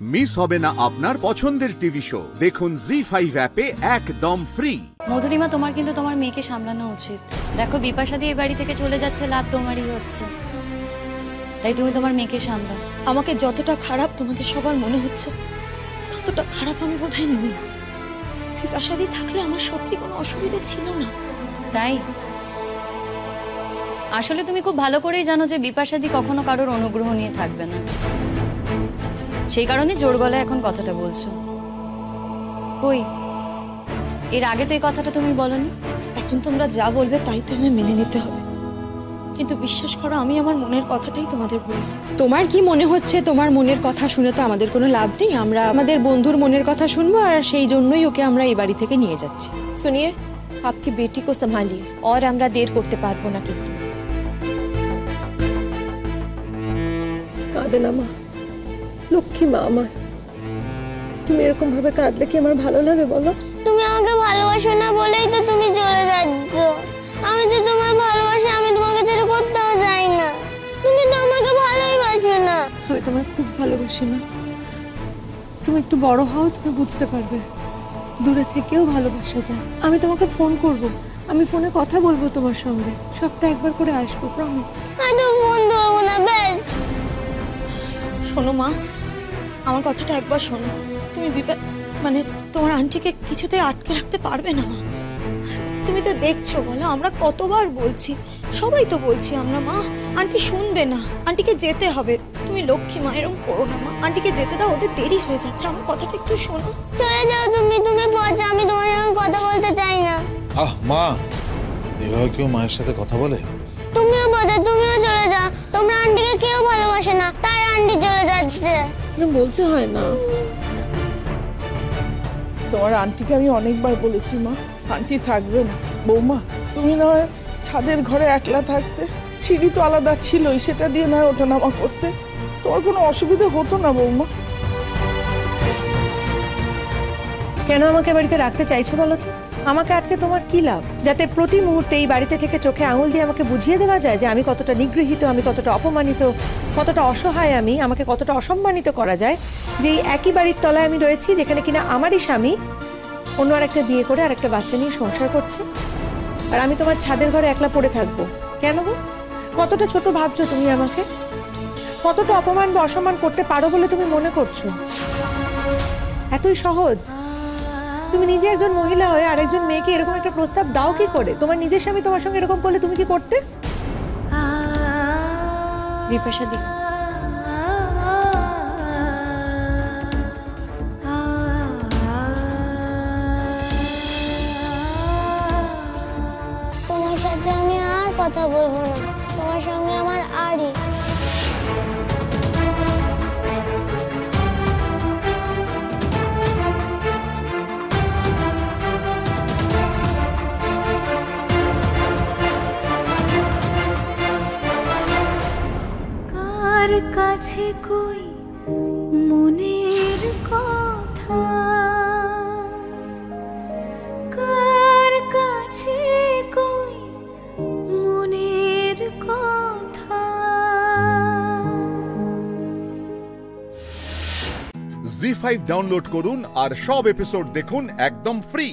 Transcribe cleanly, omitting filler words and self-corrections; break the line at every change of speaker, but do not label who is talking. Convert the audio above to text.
Miss হবে না আপনার পছন্দের টিভি শো। দেখুন জি5 অ্যাপে একদম ফ্রি।
মধুরিমা, তোমার কিন্তু তোমার মেয়েকে সামলানো উচিত। দেখো, বিপাশা দিয়ে এই বাড়ি থেকে চলে যাচ্ছে, লাভ তোমারই হচ্ছে। তাই তুমি তোমার মেয়েকে সামলাও।
আমাকে যতটা খারাপ তোমাদের সবার মনে হচ্ছে, ততটা খারাপ আমি বোধহয় নই। বিপাশা দিয়ে থাকলে আমার সত্যি কোনো অসুবিধা ছিল না।
তাই আসলে তুমি খুব ভালো করেই জানো যে বিপাশাদি কখনো কারোর অনুগ্রহ নিয়ে থাকবে না। সেই কারণে জোর গলায় এখন কথাটা বলছো। কই, এর আগে তো এই কথাটা তুমি বলনি।
এখন তোমরা যা বলবে তাই তো আমি মেনে নিতে হবে, কিন্তু বিশ্বাস করো আমি আমার মনের কথাটাই তোমাদের বলবো।
তোমার কি মনে হচ্ছে? তোমার মনের কথা শুনে তো আমাদের কোনো লাভ নেই। আমরা আমাদের বন্ধুর মনের কথা শুনবো, আর সেই জন্যই ওকে আমরা এই বাড়ি থেকে নিয়ে যাচ্ছি।
सुनिए, आपकी बेटी को संभालिए और আমরা देर করতে পারবো না। কিন্তু
কাঁদে না মা, লক্ষ্মী মা আমার। তুমি এরকম ভাবে কাঁদলে কি আমার ভালো লাগে বলো?
তুমি আমাকে ভালোবাসো না বলেই তো তুমি চলে যাচ্ছ। আমি তো তোমার ভালোবাসি, আমি তোমাকে ছেড়ে কোথাও যাই না। তুমি তো আমাকে ভালোই বাসো না।
আমি তোমায় খুব ভালোবাসি না। তুমি একটু বড় হও, তুমি বুঝতে পারবে দূরে থেকেও ভালোবাসা যায়। আমি তোমাকে ফোন করব, আমি ফোনে কথা বলবো তোমার সঙ্গে, সপ্তাহে একবার করে আসবো, প্রমিস।
আমি তো ফোন দেবো না, বেশ।
শোনো মা, আমার কথাটা একবার শোনো। তুমি মানে তোমার আন্টিকে কিছুতেই আটকে রাখতে পারবে না মা। তুমি তো দেখছো, বলো আমরা কতবার বলছি, সবাই তো বলছি আমরা। মা, আন্টি শুনবে না, আন্টিকে যেতে হবে। তুমি লক্ষ্মী মা, এরকম করো না মা। আন্টিকে যেতে দাও, ওদের দেরি হয়ে যাচ্ছে। আমার কথাটা একটু শোনো।
চলে যাও তুমি, তুমি পৌঁছো, আমি তোমার সঙ্গে কথা বলতে চাই না।
মা, এভাবে কেউ মায়ের সাথে কথা বলে?
তুমিও পৌঁছো, তুমিও চলে যাও। তোমরা আন্টিকে কেউ ভালোবাসে না, তাই আন্টি চলে যাচ্ছে।
বলতে হয় না। তোমার আন্টিকে আমি অনেকবার বলেছি মা, আন্টি থাকবে না। বৌমা, তুমি না হয় ছাদের ঘরে একলা থাকতে, সিঁড়ি তো আলাদা ছিলই, সেটা দিয়ে না ওঠানামা করতে, তোমার কোনো অসুবিধা হতো না বৌমা।
কেন আমাকে বাড়িতে রাখতে চাইছো বলো তো? আমাকে আটকে তোমার কি লাভ? যাতে প্রতি মুহূর্তে এই বাড়িতে থেকে চোখে আঙুল দিয়ে আমাকে বুঝিয়ে দেওয়া যায় যে আমি কতটা নিগৃহীত, আমি কতটা অপমানিত, কতটা অসহায়, আমি আমাকে কতটা অসম্মানিত করা যায় যে এই একই বাড়ির তলায় আমি রয়েছি, যেখানে কিনা আমারই স্বামী অন্য আরেকটা বিয়ে করে আরেকটা বাচ্চা নিয়ে সংসার করছে, আর আমি তোমার ছাদের ঘরে একলা পড়ে থাকবো। কেন গো? কতটা ছোট ভাবছো তুমি আমাকে? কতটা অপমান বা অসম্মান করতে পারো বলে তুমি মনে করছো? এতই সহজ? তুমি নিজে একজন মহিলা হয়ে আরেকজন মেয়েকে এরকম একটা প্রস্তাব দাও কি করে? তোমার নিজের স্বামী তোমার সঙ্গে এরকম করলে তুমি কি করতে?
বিপাশাদি,
তোমার সাথে আমি আর কথা বলবো না। তোমার সঙ্গে আমার আরই।
কার কাছে কই মনের কথা, কার কাছে কই মনের কথা।
জি5 ডাউনলোড করুন আর সব এপিসোড দেখুন একদম ফ্রি।